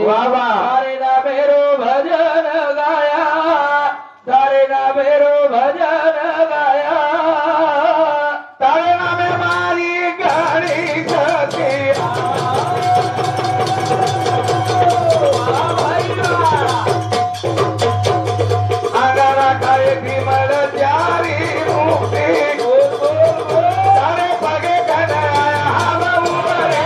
वाह वाह तारे ना मेरो भजन गाया तारे ना मेरो भजन गाया तारे नामे मारी गाड़ी गती अंगारा काय विमल जारी मुक्ती तारे पगे कनाया हम उमरे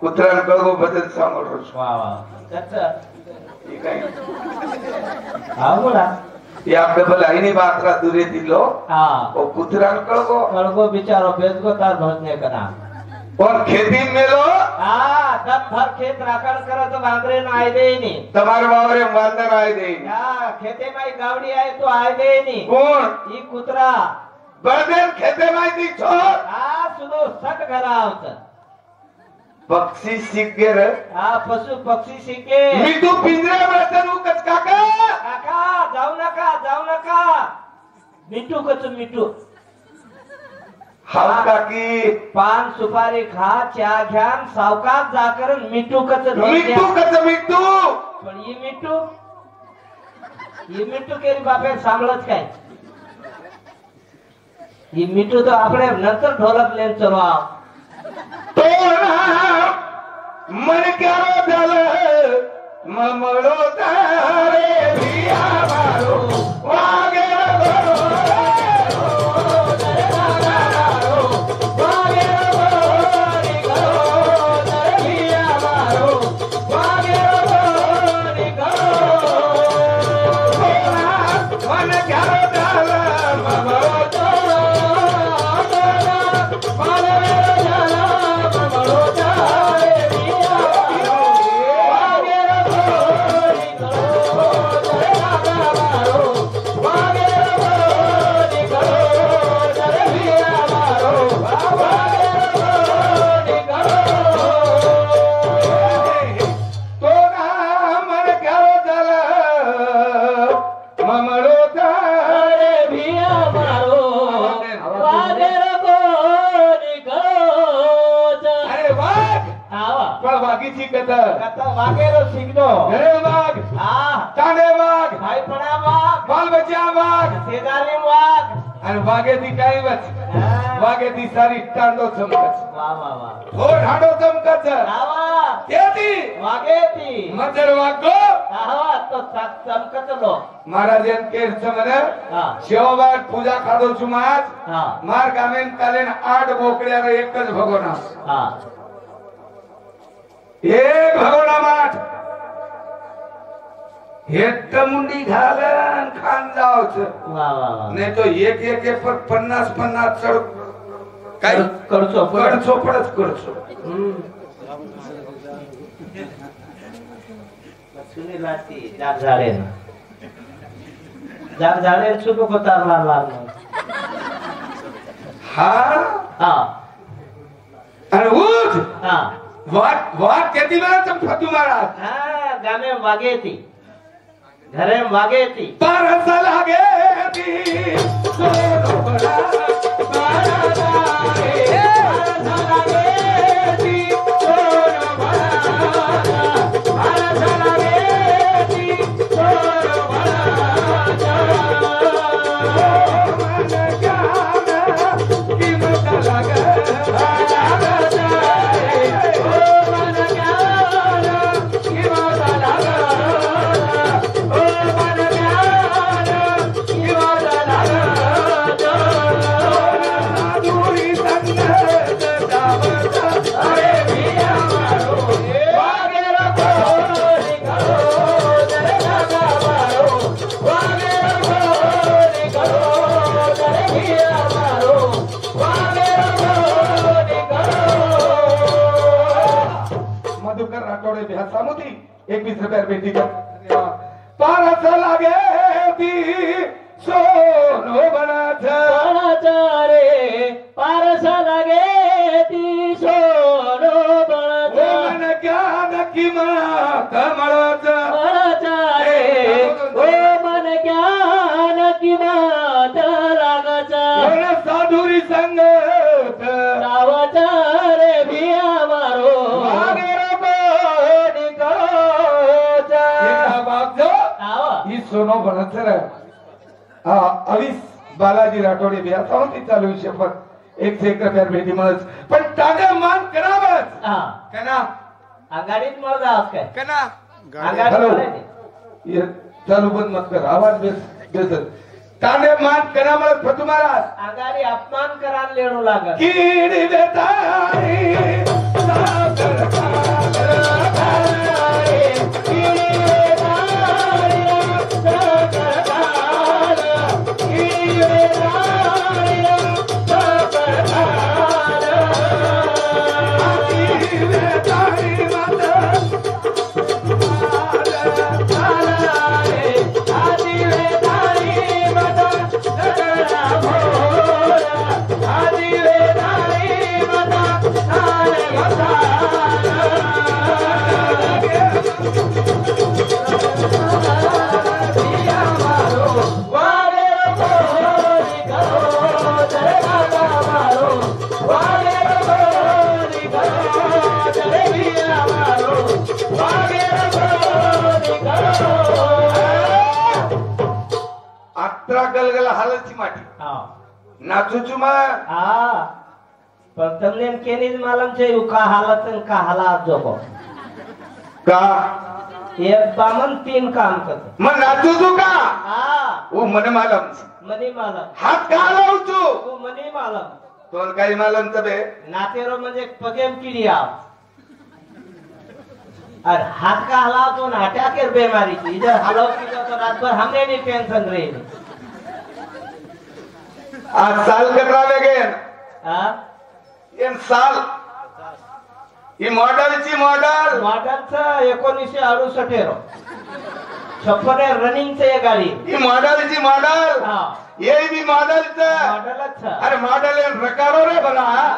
कुत्र्यान कळगो बदल सांगतो वा वा कसं ठीक आहे हा बोला या डबल आईनी बातरा दूरे दिलो हाँ ओ कुत्र्यान कळगो बिचारो बेचको तार भजने कना और खेती मेलो हाँ दम भर खेत राखण करा तो वांदरे ना आय दे नी તમાર વાવરે વાંદર આય દે હા ખેતે માં ગાવડી આય તો આય દે नी કોણ ઈ કૂતરા બળદેવ ખેતે માંથી છોડ હા સુનો સટ ઘર આવત પક્ષી સિગેર હા પશુ પક્ષી શીખે મીઠું પિંજરા માં કચ કાકા કાકા જાऊ नका मिठू कच मिठू हाव काकी पान सुपारी खा चा घ्यान सावकाश जाकर मिठू कच मिठू पण ये मिठू केरी बापे सांभळत काय ये मिठू तो आपले नंतर ढोलक लेन चलो आ तो मन क्यारो झालं ममळो तारे भिया मारो वागे Wow! वाघीची कथ कथा वागेरो शिकतो घरे वाघ हा तांडे वाघ भाईपणा वाघ बालबच्चा वाघ शेजारी वाघ आणि वाघेती काय वच हा. वाघेती सारी टांडो चमकच वा वा वा हो ढाडो चमकच आवा केती वागेती मजर वागो आवा तो चमकत लो महाराज केर चमन हा शेवबाग पूजा खादो छु आज हा मार गामेन कालेन 8 बोकड्या रे एकच भगोना हा एक भगोना माठ हेट मुंडी घालन खान जावच वा वा वा नाही तो एक पर 50 चढ काय करचो कडचो पडच करचो सुनी लाती जाग झाडे जाग झाडे सुको कोतारला लागलो हा हा आणि उठ हा वाट केती मला तर फतू महाराज हा गामे वागेती घरे वागेती परस लागे ती सोनो बडा बडा लागे परस लागे ती सोनो बडा परस लागे ती सोनो बडा मन जाना कीमत लागे मधुकर राठोडे भ्यासामुती 21 रुपये भेटी पारस लागे ती सोनो बनाच रे पारस लागे ती सोनो बळच मन ज्ञान किंमत मळच रे ओ मन ज्ञान किंमत लागच साधुरी संगत रावचा रे भिया मारो ही सोनो बनत अवीस बालाजी राठोडे बियासावती चालू शपथ 101 रुपयार भेटी मळच पण ताजा मान करावच हा कना आघाडीत मळ जास काय कना आघाडी हॅलो मळ ये चालू बंद मत कर आवाज बेस तांडे मान कना मळत फतू महाराज आघाडी अपमान करान लेणू लागत कीडी बेतारी सागर गलगल हालची माटी नाचूचू मा हा पण તમને કેની જ માલમ છે એવું કા હાલત ને કા હાલાત જોકો का એક બામન तीन काम करते मग नाचूचू का हा ओ मन मालम मनी मालम हात का लावचू तू मनी मालम तोल काही मालम तबे नातेरो म्हणजे पगेम किडी आव और हाथ का हलाव तो नाट्या के बीमारी थी इधर हलाव की तो रात भर हमने नहीं टेंशन रही आज साल कटरावे गेन हां इन साल ही मॉडेलची मॉडेल मॉडेलचा 1968 रो छप्पने रनिंग चे गाडी ही मॉडेलची मॉडेल हां ये भी मॉडेलच मॉडेलच अरे मॉडेल रकारो रे भला हां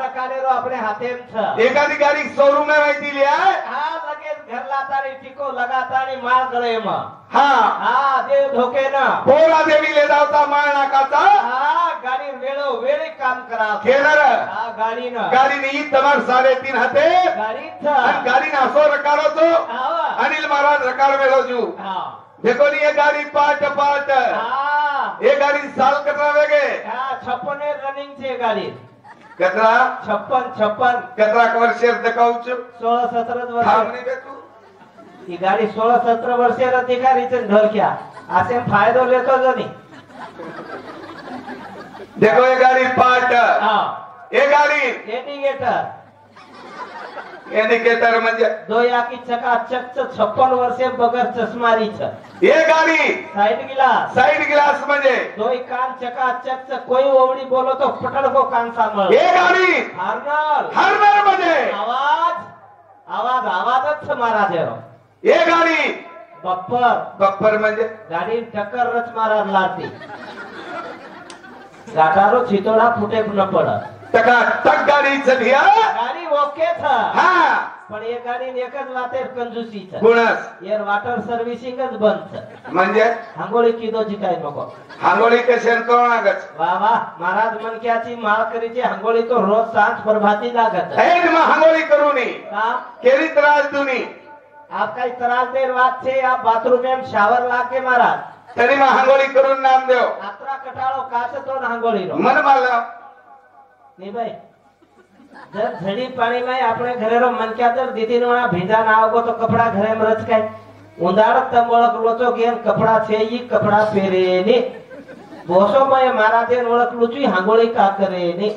रकारे रो अपने हाथे में छ एखादी गाडी शोरूम में माहिती लिया हां लगेच घरला तारी टिको लगातारी माळ गळे मग हा हा देव धोके ना पोरा देवीले जावता माळ नाकाचा हा गाडी वेळो वेळी काम करा केणार हा गाडी ना गाडीने ई तमार 3.5 हाते गाडीत आणि गाडीने असो रकारो तो हा अनिल महाराज रकार मेलो जू हा देखो नी ये गाड़ी पाट पाट हा ये गाड़ी साल कतरा वेगे हा 56 रनिंग છે ગાડી कतरा 56 कतरा वर्षेर देखाऊ छु 16-17 वर्ष थांबणी बे तू ही गाडी 16-17 वर्षेर अधिकारीचे ढोलक्या असे फायदो लेतो जो नाही देखो ये गाड़ी पाट हा ये गाड़ी इंडिकेटर म्हणजे दो याकी चकाचक 56 वर्षे बगर चष्मारी छ ये गाड़ी साइड गिलास म्हणजे दो कान चकाचक कोई ओवडी बोलो तो पटड़ को कान सांभळ ये गाड़ी हर्नल म्हणजे आवाजच मारा देरो ये गाड़ी बप्पर म्हणजे गाडी टक्कर रच मारा लाती गाठारो छितोडा फुटे न पड टका टक गाड़ी चलिया गाडी ओके था हा पण ये गाडी एकच वाटे कंजूसी छ गुणस यार वाटर सर्व्हिसिंगच बंद छ म्हणजे हांगोळी किदो जिकाय नको हांगोळी कशेन कोणागच वाह वाह महाराज मनक्याची माळ करीची हांगोळी तो रोज सांज प्रभाती लागत हे म हांगोळी करूनी का केरी त्रास दुनी आप काही त्रास देर बात छे आप बाथरूम में शावर लाके महाराज तरी म हांगोळी करून नाम देव आत्रा कटाळो काच तो हांगोळी रो मन मारला नहीं भाई जर झड़ी पानी में अपने घरे रो मन क्या जर दीदी नोना भेजा ना होगो तो कपड़ा घरे में रच काय उंदाड़ तंबळक लोचो गेन कपड़ा छे ई कपड़ा पहरे ने बोसो में मारा दे ओळख लुची हांगोळी का करे ने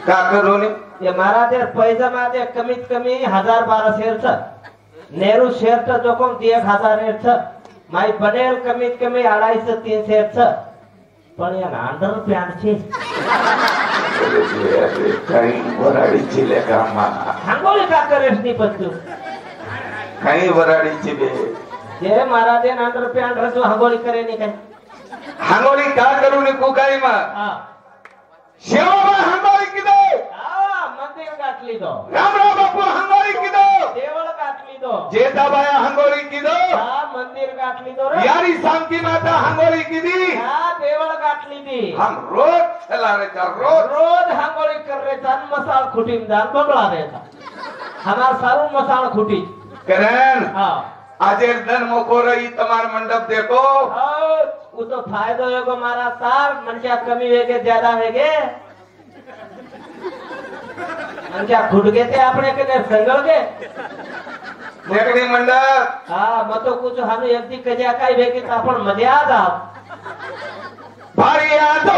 का करू ने ये मारा दे पैजामा दे कमीत कमी 1000-1200 छ नेहरू शर्ट जोकोम 1000 छ माई बनेल कमीत कमी 250-300 छ पण या अंडर पॅन्ट छे काही वराडीची लेकामा हांगोळी का करेस नी पत्तू काही वराडीची बे जे मारा दे अंडर पॅन्ट रचो हांगोळी करे नी काय हांगोळी का करू नी को काही मा हा शेवा हांगोळी किदो हा मंदिर गाठली दो राम राम बापू हांगोळी किदो देवळ गाठली दो जेताबाया हांगोळी किदो हा मंदिर गाठली दो रे यारी सांगती माता हांगोळी किदी हा देवळ गाठली दी हम रोज चला रे रोज रोज हांगोळी कर रे तन मसाल खुटीम दान बगला रे था हमार सारू मसाल खुटी करण हा आजे धन मोको रही तमार मंडप देखो वो तो फायदो होगो मारा सार मन क्या कमी वेगे ज्यादा वेगे मन क्या खुट गए थे अपने के संगल के देखणी मंडप हा मग तो कुछ हानु एकदी कज्या काय वेगे तर आपण मध्ये आ जा भारी आतो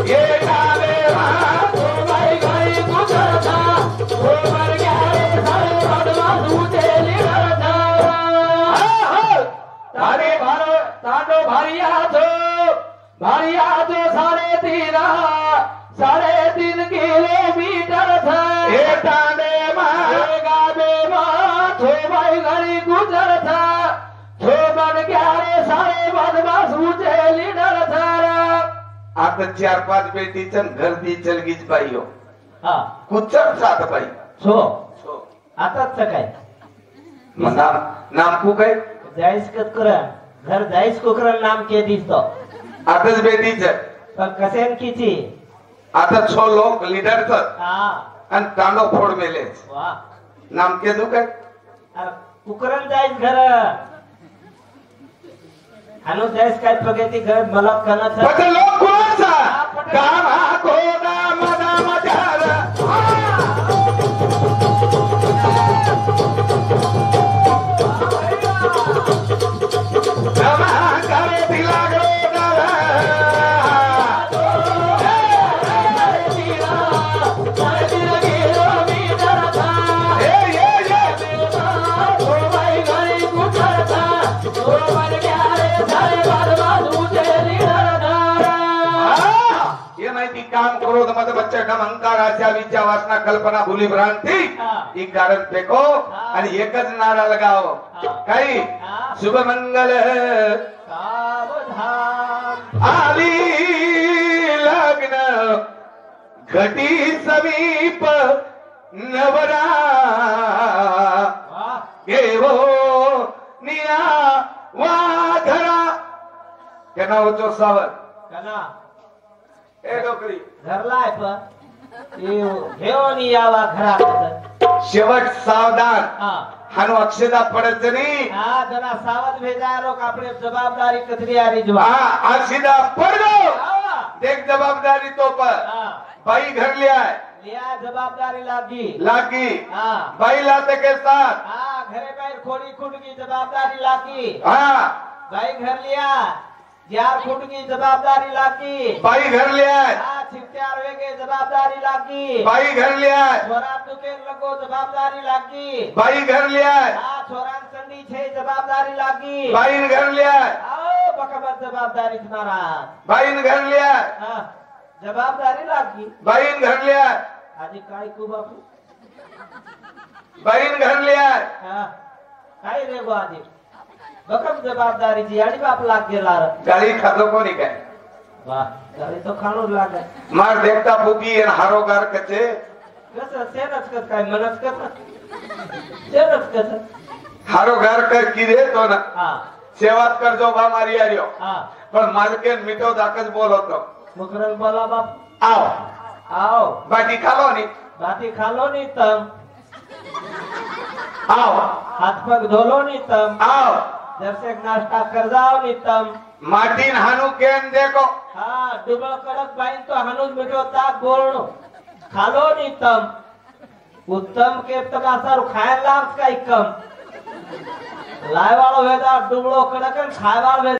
ये काले तो भाई भाई गुजरता तो मर गया रे सारे बदमा दूते लिरता तारे भारो तांडो भारी आतो साढ़े 3 किलोमीटर था ये ताने गाबे मां थो भाई घड़ी गुजर था थो बन गया रे सारे बदमाश ऊंचे लीडर था आता 4-5 बेटीचं घर दी चलगीच बाई हो हा कुचर सात बाई छो आताच काय नाम कु काय जायस ककरन घर जायस ककरन नाम के दिसतो आताच बेटीच पण कसेन किची आता 6 लोक लीडर हा आणि तांडो फोड मेलेच वाह नाम के दू काय अरे कुकरन जायस घर हानो जायस काय प्रगती घर मलक कनच पण लोक कोणाचा काम हा कोणा मना मजार जमा करे दिला काम करो तो मत बच्चा कम अंकार आशा विचार वासना कल्पना भूली भ्रांति ही कारण फेको आणि एकच नारा लगाओ काही शुभ मंगल आली लग्न घटी समीप नवरा वाह घेवो निया वाधरा केना होतो सावर कना ए डोकरी घरलाय पण घेऊन यावा घरात शेवट सावधान हा हानो अक्षदा पडत नाही हा जरा सावध भेजा लोक આપણે જવાબદારી કથરી આરી જવા हा अक्षदा पडलो આવા देख जबाबदारी तो पर હા भाई घर ले आए लिया जवाबदारी लागी लागी હા भाई लाते के साथ હા ઘરે બાર ખોડી ખૂટકી જવાબદારી લાगी हाँ ભાઈ ઘર लिया यार ખૂટકી जवाबदारी लागी भाई घर ले आए હા छित्यार वेगे जवाबदारी लागी भाई घर ले आए छोरा दुके लगो जवाबदारी लागी भाई घर ले आए હા છોરાન સંડી છે જવાબદારી લાगी भाई घर ले आए આવો બકબર જવાબદારી તમારા भाई घर ले आए હા જવાબદારી લાગી भाई घर ले आए આજે કાઈ કુ બાપુ भाई घर ले आए હા કાઈ રેગો આજે બકબ જવાબદારી જી આડી બાપ લાગ गेला गाड़ी खादो कोनी काय વાહ ગાડી તો ખાણો જ લાગે मार देखता फुगी एन हारो गार कचे કસ સેનસ કસ કાઈ મનસ કસ સેનસ કસ हारो गार कर किरे तो ना હા सेवात कर जो बा मारी आर्यो હા पण मालके मिठो दाकच बोलतो મુકરલ બોલા બાપ आओ આવો बाटी खालो नी બાટી ખાલો ની તમ आओ હાથ પગ ધોલો ની તમ आओ દર્શક નાસ્તા કર જાવ ની તમ माटीन हानु केन देखो હા ડુબળ કડક બાઈ તો હનુજ મીઠો તાક બોલણો ખાલો ની તમ ઉત્તમ કે તકા સારું ખાય લાવ કાઈ કમ લાય વાળો વેદા ડુબળો કડક ખાય વાળો